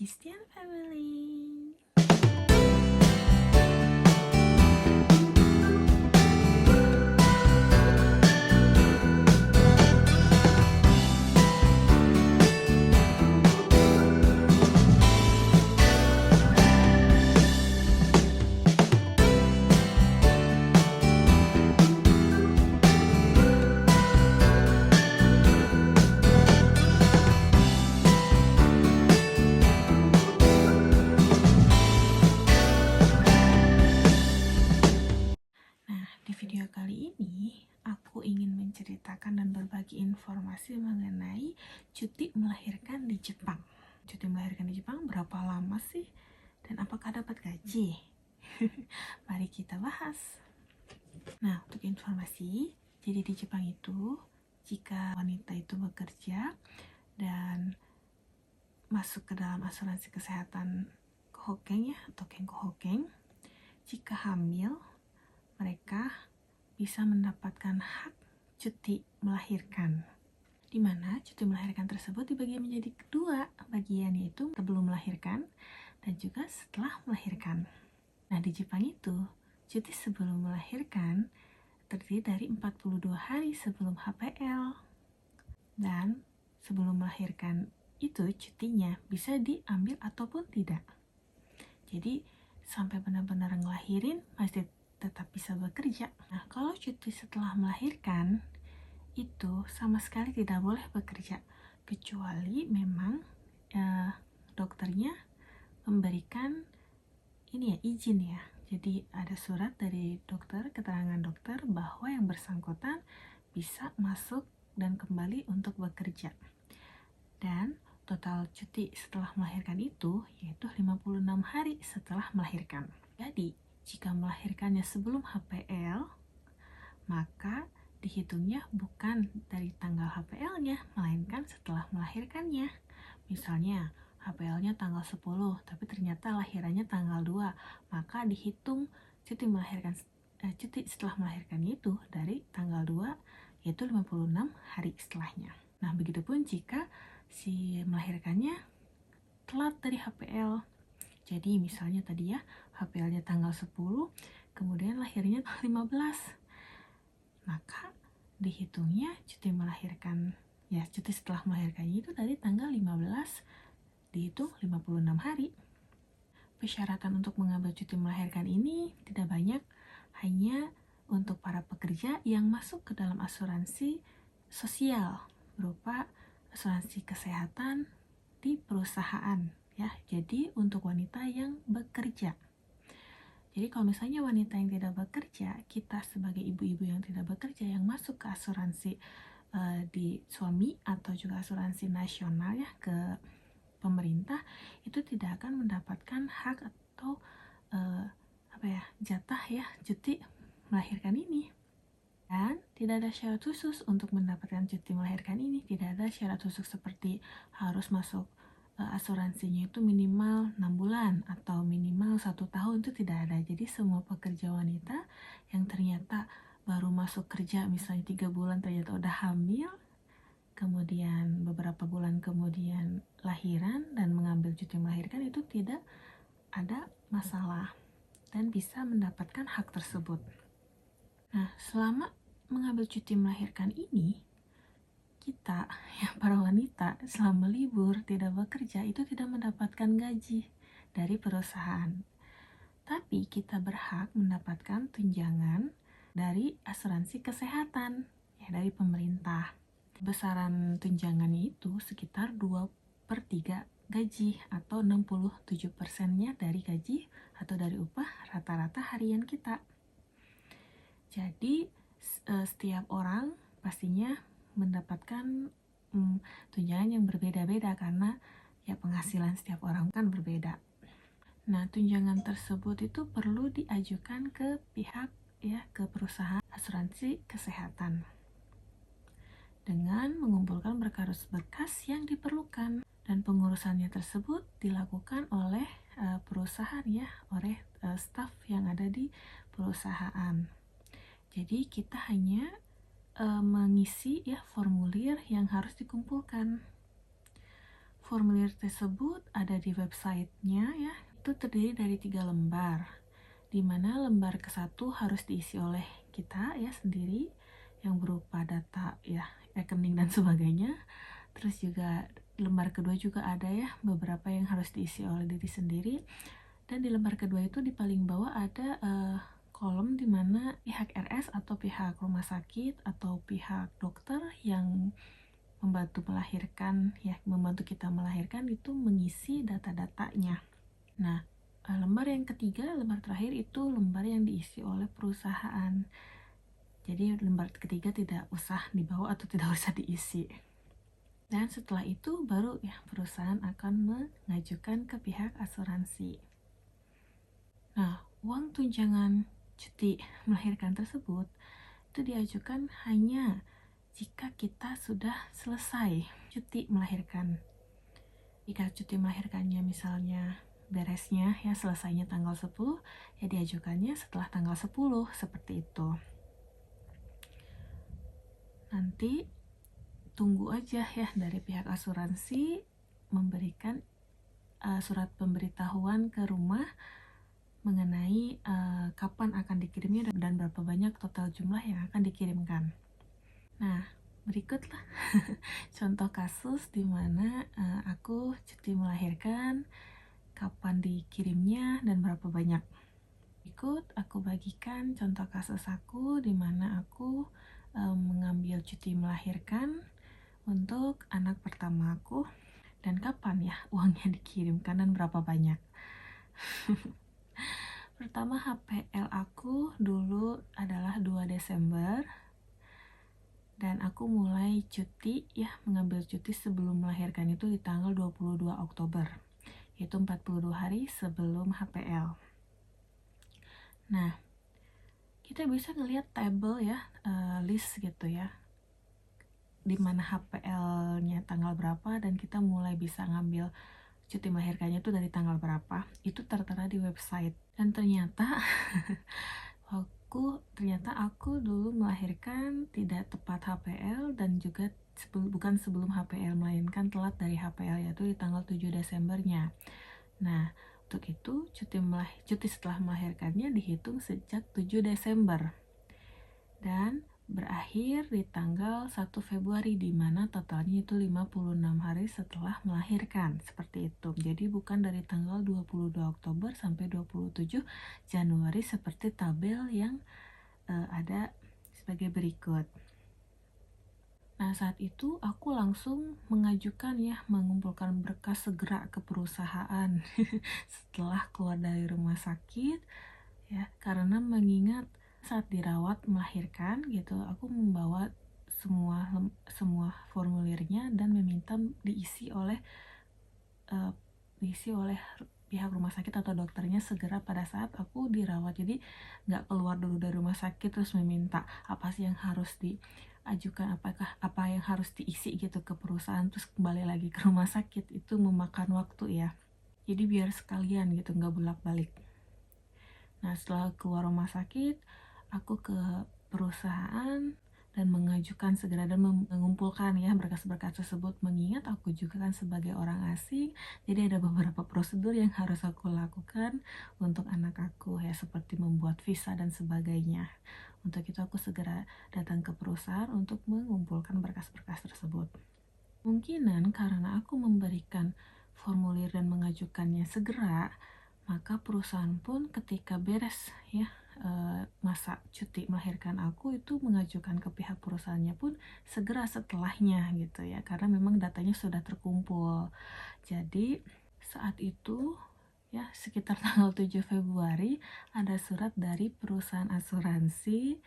Christian Family. Di video kali ini, aku ingin menceritakan dan berbagi informasi mengenai cuti melahirkan di Jepang. Cuti melahirkan di Jepang berapa lama sih? Dan apakah dapat gaji? Mari kita bahas. Nah, untuk informasi, jadi di Jepang itu, jika wanita itu bekerja dan masuk ke dalam asuransi kesehatan Kohokeng ya, atau Kenko-hokeng, jika hamil, mereka bisa mendapatkan hak cuti melahirkan, di mana cuti melahirkan tersebut dibagi menjadi kedua bagian, yaitu sebelum melahirkan dan juga setelah melahirkan. Nah, di Jepang itu, cuti sebelum melahirkan terdiri dari 42 hari sebelum HPL, dan sebelum melahirkan itu cutinya bisa diambil ataupun tidak. Jadi sampai benar-benar ngelahirin masih tetap bisa bekerja. Nah, kalau cuti setelah melahirkan itu sama sekali tidak boleh bekerja, kecuali memang dokternya memberikan ini ya, izin ya. Jadi ada surat dari dokter, keterangan dokter bahwa yang bersangkutan bisa masuk dan kembali untuk bekerja. Dan total cuti setelah melahirkan itu yaitu 56 hari setelah melahirkan. Jadi jika melahirkannya sebelum HPL, maka dihitungnya bukan dari tanggal HPL-nya, melainkan setelah melahirkannya. Misalnya, HPL-nya tanggal 10, tapi ternyata lahirannya tanggal 2, maka dihitung cuti setelah melahirkannya itu dari tanggal 2, yaitu 56 hari setelahnya. Nah, begitupun jika si melahirkannya telat dari HPL. Jadi misalnya tadi ya, HPL-nya tanggal 10, kemudian lahirnya tanggal 15. Maka dihitungnya cuti melahirkan, ya cuti setelah melahirkannya itu dari tanggal 15, dihitung 56 hari. Persyaratan untuk mengambil cuti melahirkan ini tidak banyak, hanya untuk para pekerja yang masuk ke dalam asuransi sosial, berupa asuransi kesehatan di perusahaan. Ya, jadi untuk wanita yang bekerja. Jadi kalau misalnya wanita yang tidak bekerja, kita sebagai ibu-ibu yang tidak bekerja yang masuk ke asuransi di suami atau juga asuransi nasional ya ke pemerintah, itu tidak akan mendapatkan hak atau jatah ya cuti melahirkan ini. Dan tidak ada syarat khusus untuk mendapatkan cuti melahirkan ini. Tidak ada syarat khusus seperti harus masuk asuransinya itu minimal 6 bulan atau minimal 1 tahun, itu tidak ada. Jadi semua pekerja wanita yang ternyata baru masuk kerja misalnya 3 bulan ternyata udah hamil, kemudian beberapa bulan kemudian lahiran dan mengambil cuti melahirkan, itu tidak ada masalah dan bisa mendapatkan hak tersebut. Nah, selama mengambil cuti melahirkan ini, kita, ya para wanita, selama libur tidak bekerja itu tidak mendapatkan gaji dari perusahaan. Tapi kita berhak mendapatkan tunjangan dari asuransi kesehatan, ya dari pemerintah. Besaran tunjangannya itu sekitar 2/3 gaji atau 67%-nya dari gaji atau dari upah rata-rata harian kita. Jadi setiap orang pastinya mendapatkan tunjangan yang berbeda-beda karena ya penghasilan setiap orang kan berbeda. Nah, tunjangan tersebut itu perlu diajukan ke pihak ya, ke perusahaan asuransi kesehatan dengan mengumpulkan berkas-berkas yang diperlukan, dan pengurusannya tersebut dilakukan oleh perusahaan ya, oleh staf yang ada di perusahaan. Jadi kita hanya mengisi ya formulir yang harus dikumpulkan. Formulir tersebut ada di websitenya ya. Itu terdiri dari 3 lembar, di mana lembar ke-1 harus diisi oleh kita ya sendiri, yang berupa data ya rekening dan sebagainya. Terus juga lembar kedua juga ada ya beberapa yang harus diisi oleh diri sendiri. Dan di lembar kedua itu di paling bawah ada kolom di mana pihak RS atau pihak rumah sakit atau pihak dokter yang membantu melahirkan ya, membantu kita melahirkan itu mengisi data-datanya. Nah, lembar yang ketiga, lembar terakhir itu lembar yang diisi oleh perusahaan. Jadi lembar ketiga tidak usah dibawa atau tidak usah diisi. Dan setelah itu baru ya perusahaan akan mengajukan ke pihak asuransi. Nah, uang tunjangan cuti melahirkan tersebut itu diajukan hanya jika kita sudah selesai cuti melahirkan. Jika cuti melahirkannya misalnya beresnya ya selesainya tanggal 10, ya diajukannya setelah tanggal 10 seperti itu. Nanti tunggu aja ya dari pihak asuransi memberikan surat pemberitahuan ke rumah mengenai kapan akan dikirimnya dan berapa banyak total jumlah yang akan dikirimkan. Nah, berikutlah contoh kasus di mana aku cuti melahirkan, kapan dikirimnya, dan berapa banyak. Berikut aku bagikan contoh kasus aku di mana aku mengambil cuti melahirkan untuk anak pertama aku, dan kapan ya uangnya dikirimkan dan berapa banyak. Pertama, HPL aku dulu adalah 2 Desember. Dan aku mulai cuti ya, mengambil cuti sebelum melahirkan itu di tanggal 22 Oktober. Itu 42 hari sebelum HPL. Nah, kita bisa ngelihat tabel ya, list gitu ya, di mana HPL-nya tanggal berapa dan kita mulai bisa ngambil cuti melahirkannya itu dari tanggal berapa. Itu tertera di website. Dan ternyata aku dulu melahirkan tidak tepat HPL dan juga bukan sebelum HPL, melainkan telat dari HPL, yaitu di tanggal 7 Desembernya. Nah, untuk itu cuti setelah melahirkannya dihitung sejak 7 Desember dan berakhir di tanggal 1 Februari, di mana totalnya itu 56 hari setelah melahirkan, seperti itu. Jadi bukan dari tanggal 22 Oktober sampai 27 Januari seperti tabel yang ada sebagai berikut. Nah, saat itu aku langsung mengajukan ya, mengumpulkan berkas segera ke perusahaan setelah keluar dari rumah sakit ya, karena mengingat saat dirawat melahirkan gitu, aku membawa semua formulirnya dan meminta diisi oleh pihak rumah sakit atau dokternya segera pada saat aku dirawat. Jadi nggak keluar dulu dari rumah sakit terus meminta apa sih yang harus diajukan, apa yang harus diisi gitu ke perusahaan terus kembali lagi ke rumah sakit, itu memakan waktu ya. Jadi biar sekalian gitu, nggak bolak-balik. Nah, setelah keluar rumah sakit, aku ke perusahaan dan mengajukan segera dan mengumpulkan ya berkas-berkas tersebut, mengingat aku juga kan sebagai orang asing, jadi ada beberapa prosedur yang harus aku lakukan untuk anak aku ya, seperti membuat visa dan sebagainya. Untuk itu aku segera datang ke perusahaan untuk mengumpulkan berkas-berkas tersebut. Kemungkinan karena aku memberikan formulir dan mengajukannya segera, maka perusahaan pun ketika beres ya masa cuti melahirkan aku itu mengajukan ke pihak perusahaannya pun segera setelahnya gitu ya, karena memang datanya sudah terkumpul. Jadi saat itu ya sekitar tanggal 7 Februari ada surat dari perusahaan asuransi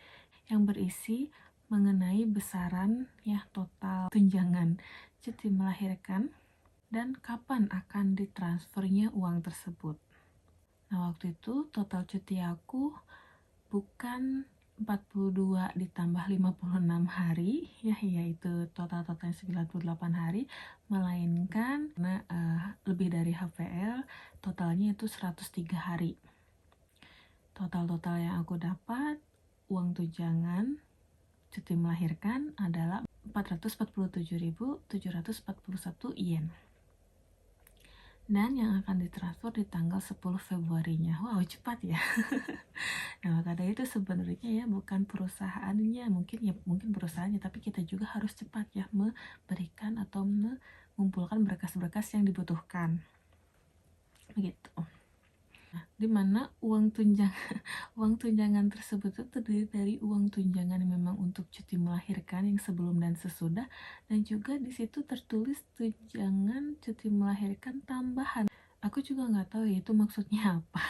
yang berisi mengenai besaran ya total tunjangan cuti melahirkan dan kapan akan ditransfernya uang tersebut. Nah, waktu itu total cuti aku bukan 42 ditambah 56 hari ya, yaitu totalnya 98 hari, melainkan karena lebih dari HPL, totalnya itu 103 hari. Total yang aku dapat uang tunjangan cuti melahirkan adalah 447.741 yen. dan yang akan ditransfer di tanggal 10 Februarinya. Wow, cepat ya. Nah, maka dari itu sebenarnya ya bukan perusahaannya, mungkin perusahaannya, tapi kita juga harus cepat ya memberikan atau mengumpulkan berkas-berkas yang dibutuhkan. Begitu. Nah, di mana uang tunjangan tersebut itu terdiri dari uang tunjangan yang memang untuk cuti melahirkan yang sebelum dan sesudah, dan juga di situ tertulis tunjangan cuti melahirkan tambahan. Aku juga nggak tahu ya itu maksudnya apa.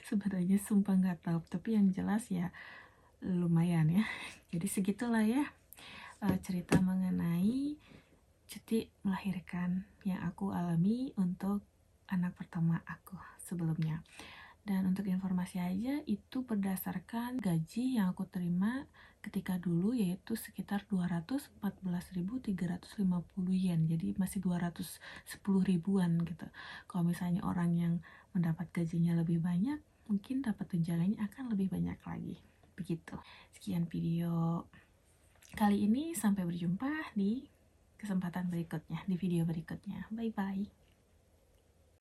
Sebenarnya sumpah nggak tahu, tapi yang jelas ya lumayan ya. Jadi segitulah ya cerita mengenai cuti melahirkan yang aku alami untuk anak pertama aku sebelumnya. Dan untuk informasi aja, itu berdasarkan gaji yang aku terima ketika dulu, yaitu sekitar 214.350 yen. Jadi masih 210 ribuan gitu. Kalau misalnya orang yang mendapat gajinya lebih banyak, mungkin dapat tunjangannya akan lebih banyak lagi. Begitu. Sekian video kali ini, sampai berjumpa di kesempatan berikutnya, di video berikutnya. Bye bye.